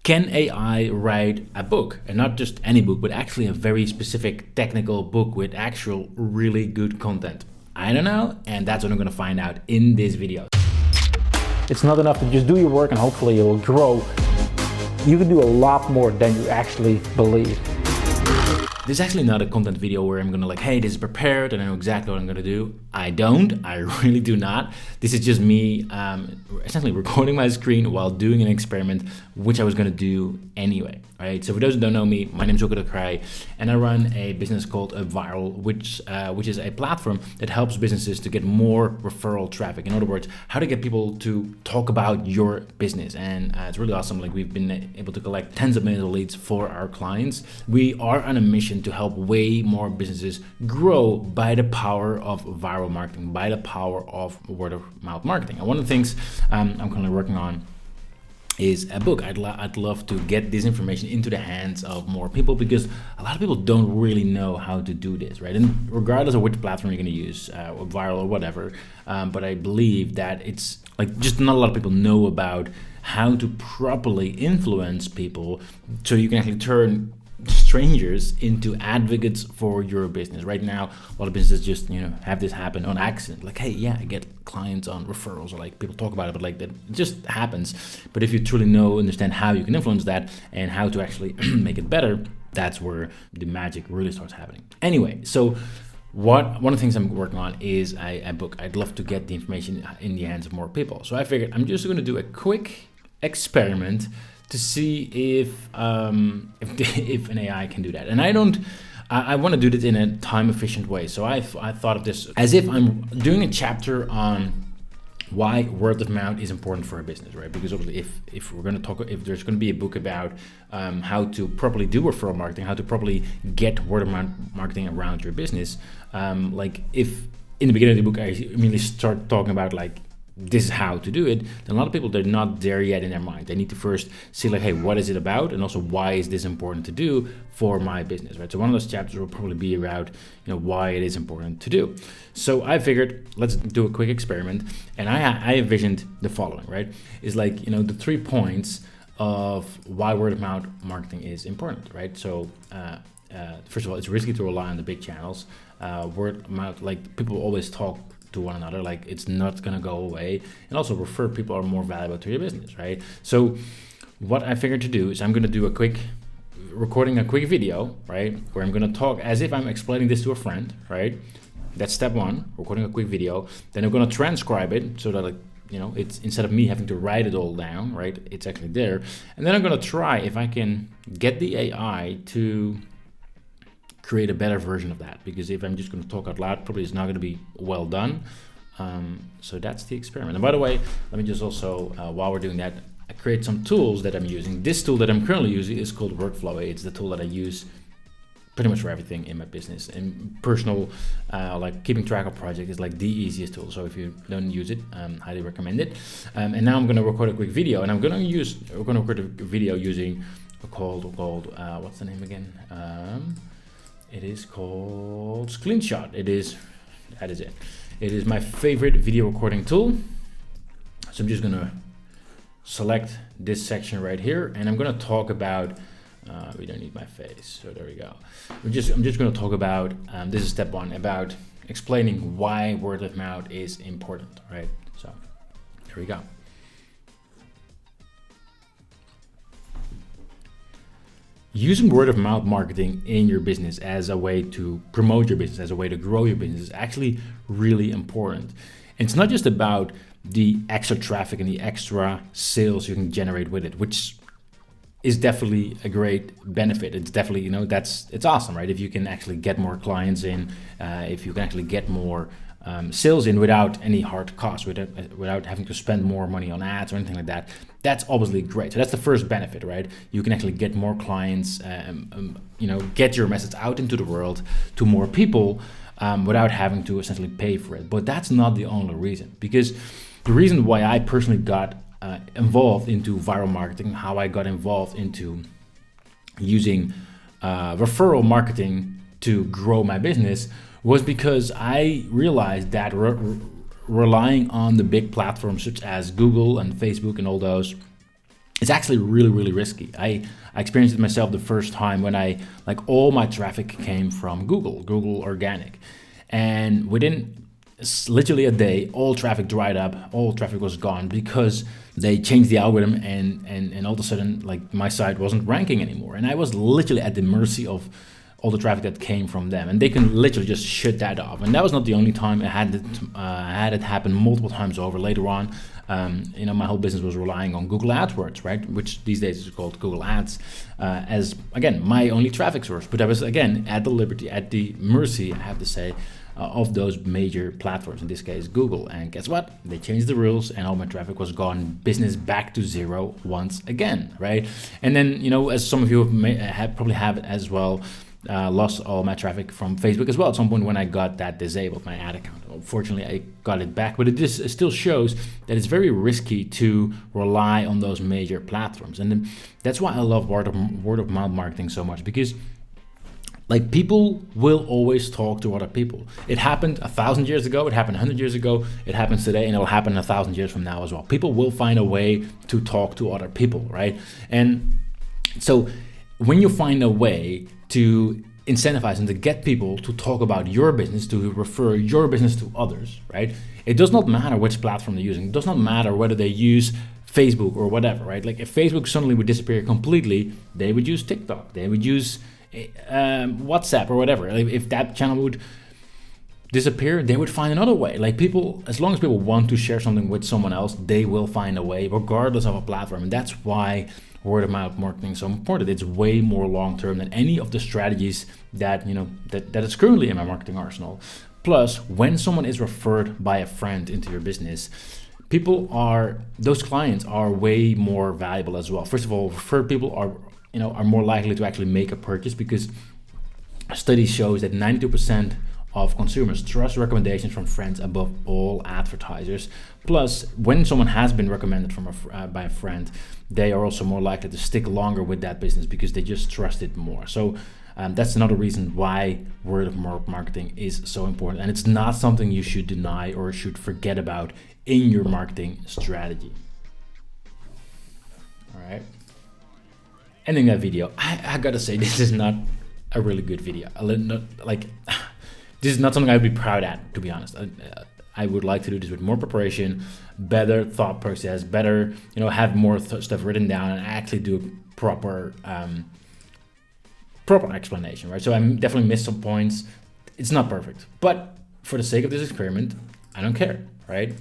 Can AI write a book? And not just any book, but actually a very specific technical book with actual really good content? I don't know, and that's what I'm gonna find out in this video. It's not enough to just do your work and hopefully you'll grow. You can do a lot more than you actually believe. This is actually not a content video where I'm gonna hey, this is prepared and I know exactly what I'm gonna do. I really do not. This is just me essentially recording my screen while doing an experiment, which I was gonna do anyway, right? So for those who don't know me, my name is Wilco Kreij, and I run a business called referral, which is a platform that helps businesses to get more referral traffic. In other words, how to get people to talk about your business. And it's really awesome. We've been able to collect tens of millions of leads for our clients. We are on a mission to help way more businesses grow by the power of viral marketing, by the power of word of mouth marketing. And one of the things I'm currently working on is a book. I'd love to get this information into the hands of more people, because a lot of people don't really know how to do this, right? And regardless of which platform you're going to use, viral or whatever, but I believe that it's just not a lot of people know about how to properly influence people so you can actually turn strangers into advocates for your business. Right now, a lot of businesses just have this happen on accident. Hey, yeah, I get clients on referrals, or people talk about it, but that just happens. But if you truly understand how you can influence that and how to actually make it better, that's where the magic really starts happening. Anyway, so one of the things I'm working on is a book. I'd love to get the information in the hands of more people. So I figured I'm just going to do a quick experiment to see if an AI can do that. And I want to do this in a time efficient way. So I thought of this as if I'm doing a chapter on why word of mouth is important for a business, right? Because obviously if we're going to talk, if there's going to be a book about how to properly do referral marketing, how to properly get word of mouth marketing around your business, if in the beginning of the book I immediately start talking about this is how to do it, then a lot of people, they're not there yet in their mind. They need to first see hey, what is it about? And also, why is this important to do for my business, right? So one of those chapters will probably be about, why it is important to do. So I figured, let's do a quick experiment. And I envisioned the following, right? Is the 3 points of why word of mouth marketing is important, right? So first of all, it's risky to rely on the big channels. Word of mouth, people always talk to one another, it's not gonna go away. And also, refer people are more valuable to your business, right? So what I figured to do is I'm gonna do recording a quick video, right, where I'm gonna talk as if I'm explaining this to a friend, right? That's step one, recording a quick video. Then I'm gonna transcribe it so that it's, instead of me having to write it all down, right, it's actually there. And then I'm gonna try if I can get the AI to create a better version of that, because if I'm just going to talk out loud, probably it's not going to be well done. So that's the experiment. And by the way, let me just also, while we're doing that, I create some tools that I'm using. This tool that I'm currently using is called Workflow. It's the tool that I use pretty much for everything in my business. And personal, keeping track of projects is the easiest tool. So if you don't use it, highly recommend it. And now I'm going to record a quick video, and we're going to record a video using what's the name again? It is called Screenshot. That is it. It is my favorite video recording tool. So I'm just gonna select this section right here, and I'm gonna talk about, we don't need my face, so there we go. I'm just gonna talk about, this is step one, about explaining why word of mouth is important, right? So there we go. Using word of mouth marketing in your business as a way to promote your business, as a way to grow your business, is actually really important. And it's not just about the extra traffic and the extra sales you can generate with it, which is definitely a great benefit. It's definitely, it's awesome, right? If you can actually get more clients in, if you can actually get more sales in without any hard costs, without having to spend more money on ads or anything like that, that's obviously great. So that's the first benefit, right? You can actually get more clients, get your message out into the world to more people without having to essentially pay for it. But that's not the only reason, because the reason why I personally got involved into viral marketing, how I got involved into using referral marketing to grow my business, was because I realized that relying on the big platforms such as Google and Facebook and all those it's actually really, really risky. I experienced it myself the first time when all my traffic came from Google Organic. And within literally a day, all traffic dried up, all traffic was gone because they changed the algorithm and all of a sudden my site wasn't ranking anymore. And I was literally at the mercy of all the traffic that came from them, and they can literally just shut that off. And that was not the only time. I had it happen multiple times over. Later on, my whole business was relying on Google AdWords, right? Which these days is called Google Ads, as again my only traffic source. But I was again at the mercy, I have to say, of those major platforms. In this case, Google. And guess what? They changed the rules, and all my traffic was gone. Business back to zero once again, right? And then as some of you probably have it as well. Lost all my traffic from Facebook as well at some point when I got that disabled, my ad account. Unfortunately, I got it back, but it still shows that it's very risky to rely on those major platforms. And then that's why I love word of mouth marketing so much, because people will always talk to other people. It happened 1,000 years ago, it happened 100 years ago, it happens today, and it'll happen 1,000 years from now as well. People will find a way to talk to other people, right? And so when you find a way to incentivize and to get people to talk about your business, to refer your business to others, right? It does not matter which platform they're using. It does not matter whether they use Facebook or whatever, right? If Facebook suddenly would disappear completely, they would use TikTok, they would use WhatsApp or whatever. If that channel would disappear, they would find another way. People, as long as people want to share something with someone else, they will find a way regardless of a platform. And that's why word of mouth marketing is so important. It's way more long term than any of the strategies that that is currently in my marketing arsenal. Plus, when someone is referred by a friend into your business, those clients are way more valuable as well. First of all, referred people are more likely to actually make a purchase, because a study shows that 92% of consumers trust recommendations from friends above all advertisers. Plus, when someone has been recommended by a friend, they are also more likely to stick longer with that business because they just trust it more. So that's another reason why word of mouth marketing is so important, and it's not something you should deny or should forget about in your marketing strategy. All right. Ending that video, I gotta say, this is not a really good video. This is not something I would be proud at, to be honest. I would like to do this with more preparation, better thought process, better, have more stuff written down and actually do a proper explanation, right? So I definitely missed some points. It's not perfect, but for the sake of this experiment, I don't care, right?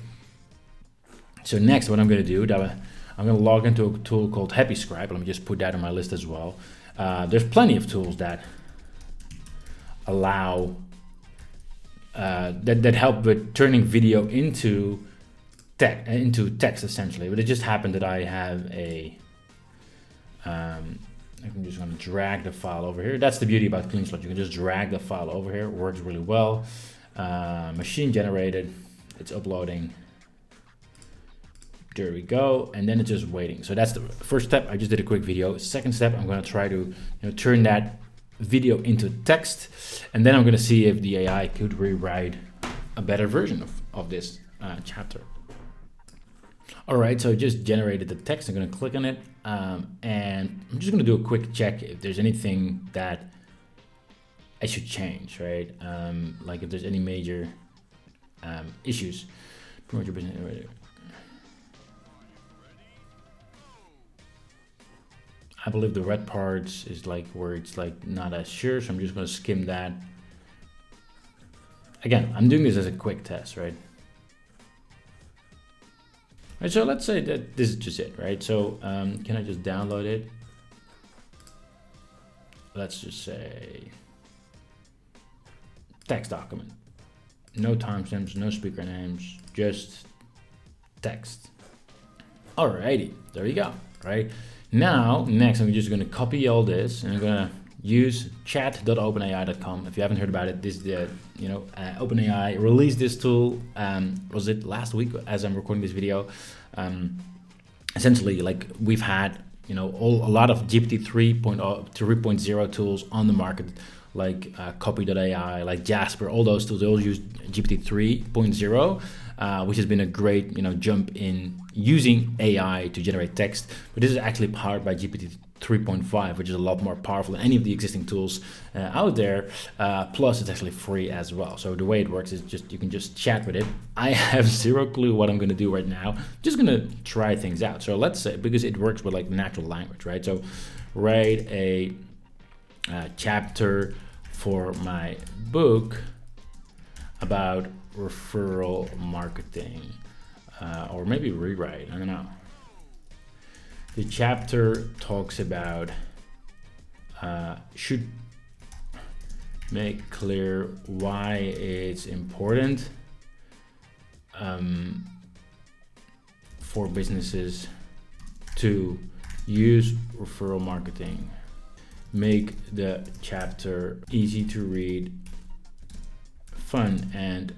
So next, what I'm going to do, I'm going to log into a tool called HappyScribe. Let me just put that on my list as well. There's plenty of tools that allow that help with turning video into text essentially. But it just happened that I have I'm just going to drag the file over here. That's the beauty about CleanSlot. You can just drag the file over here. It works really well. Machine generated. It's uploading. There we go. And then it's just waiting. So that's the first step. I just did a quick video. Second step, I'm going to try to turn that video into text, and then I'm going to see if the AI could rewrite a better version of this chapter. All right, so I just generated the text. I'm going to click on it, and I'm just going to do a quick check if there's anything that I should change, right? Like if there's any major issues. Promote your business. I believe the red parts is where it's not as sure, so I'm just going to skim that. Again, I'm doing this as a quick test, right? Right, so let's say that this is just it, right? So can I just download it? Let's just say text document. No timestamps, no speaker names, just text. Alrighty, there you go, right? Now, next, I'm just going to copy all this, and I'm going to use chat.openai.com. If you haven't heard about it, this is the, OpenAI released this tool, was it last week as I'm recording this video? Essentially, we've had, a lot of GPT 3.0 tools on the market, like Copy.ai, like Jasper, all those tools, they all use GPT 3.0. which has been a great, jump in using AI to generate text. But this is actually powered by GPT 3.5, which is a lot more powerful than any of the existing tools out there. Plus, it's actually free as well. So the way it works is you can just chat with it. I have zero clue what I'm going to do right now. Just going to try things out. So let's say, because it works with like natural language, right? So write a chapter for my book about referral marketing, or maybe rewrite, I don't know. The chapter talks about should make clear why it's important for businesses to use referral marketing. Make the chapter easy to read, fun, and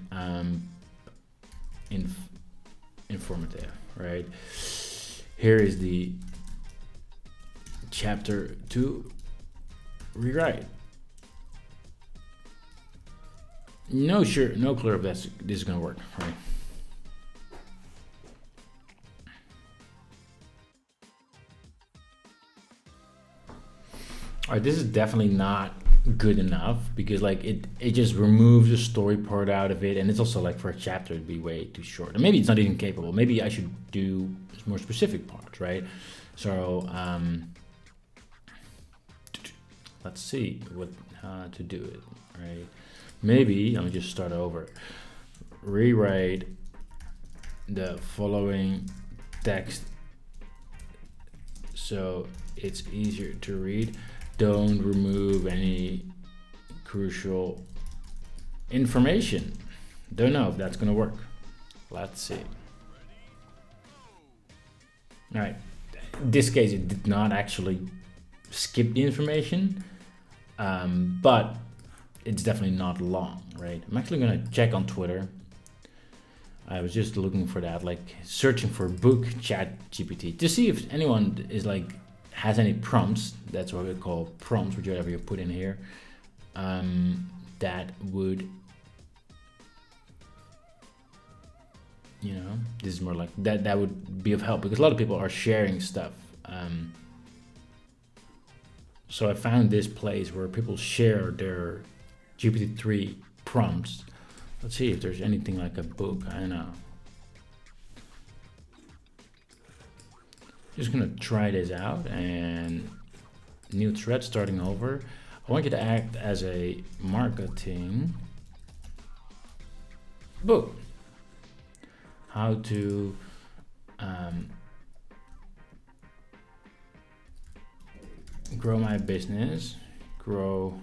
informative, right? Here is the chapter to rewrite. No clue if this is gonna work, right? All right, this is definitely not good enough because like it just removes the story part out of it, and it's also like for a chapter it'd be way too short, and maybe it's not even capable. Maybe I should do more specific parts, right? So let's see what to do it, right? Maybe let me just start over. Rewrite the following text so it's easier to read. Don't remove any crucial information. Don't know if that's gonna work. Let's see. All right, in this case it did not actually skip the information, but it's definitely not long, right? I'm actually gonna check on Twitter. I was just looking for that, like searching for book chat GPT to see if anyone is like has any prompts. That's what we call prompts, whichever you put in here, that would, this is more like that would be of help because a lot of people are sharing stuff. So I found this place where people share their GPT-3 prompts. Let's see if there's anything like a book. I don't know. Just gonna try this out, and new thread starting over. I want you to act as a marketing book. How to grow my business, grow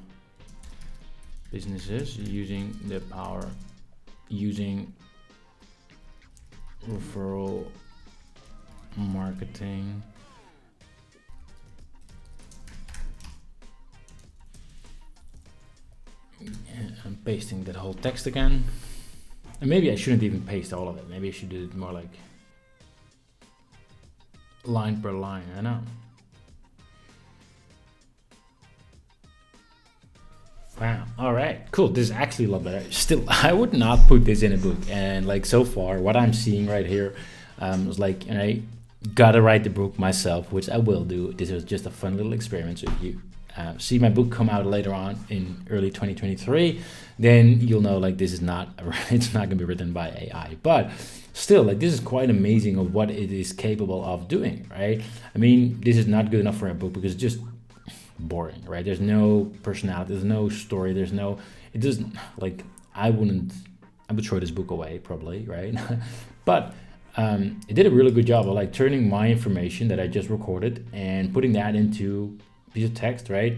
businesses using the power, using referral marketing. I'm pasting that whole text again. And maybe I shouldn't even paste all of it. Maybe I should do it more like line per line. I know. Wow. All right. Cool. This is actually a lot better. Still, I would not put this in a book. And like so far, what I'm seeing right here was like, I gotta write the book myself, which I will do. This was just a fun little experiment. So if you see my book come out later on in early 2023, then you'll know like this is not, it's not gonna be written by AI. But still, like this is quite amazing of what it is capable of doing, right? I mean, this is not good enough for a book because it's just boring, right? There's no personality, there's no story, there's no, it doesn't, like I would throw this book away probably, right? But it did a really good job of like turning my information that I just recorded and putting that into a piece of text, right?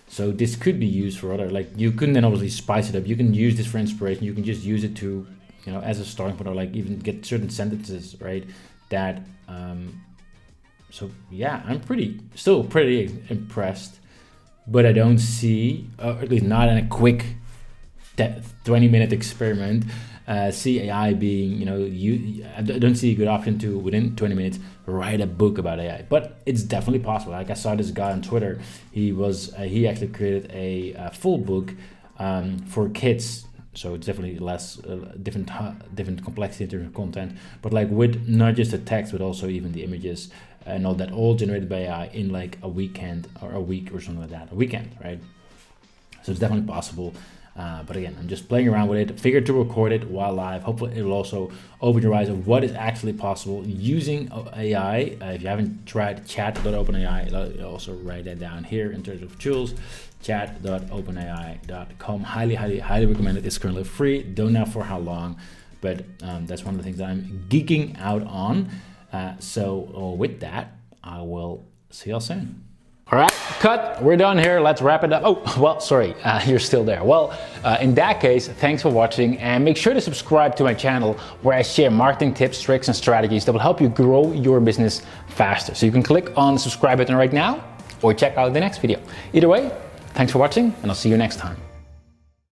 So this could be used for other, like you couldn't then obviously spice it up. You can use this for inspiration. You can just use it to, as a starting point, or like even get certain sentences, right? That, so yeah, I'm still pretty impressed, but I don't see, at least not in a quick 20-minute experiment, see AI being, I don't see a good option to, within 20 minutes, write a book about AI. But it's definitely possible. Like I saw this guy on Twitter, he actually created a full book for kids. So it's definitely less different complexity in terms of content, but like with not just the text, but also even the images and all that, all generated by AI in like a weekend or a week or something like that, a weekend, right? So it's definitely possible. But again, I'm just playing around with it, figured to record it while live. Hopefully it will also open your eyes of what is actually possible using AI. If you haven't tried chat.openai, I'll also write that down here in terms of tools, chat.openai.com. Highly recommend it. It's currently free. Don't know for how long, but that's one of the things that I'm geeking out on. So with that, I will see y'all soon. All right, cut, we're done here, let's wrap it up. Oh, well, sorry, you're still there. Well, in that case, thanks for watching, and make sure to subscribe to my channel where I share marketing tips, tricks, and strategies that will help you grow your business faster. So you can click on the subscribe button right now, or check out the next video. Either way, thanks for watching, and I'll see you next time.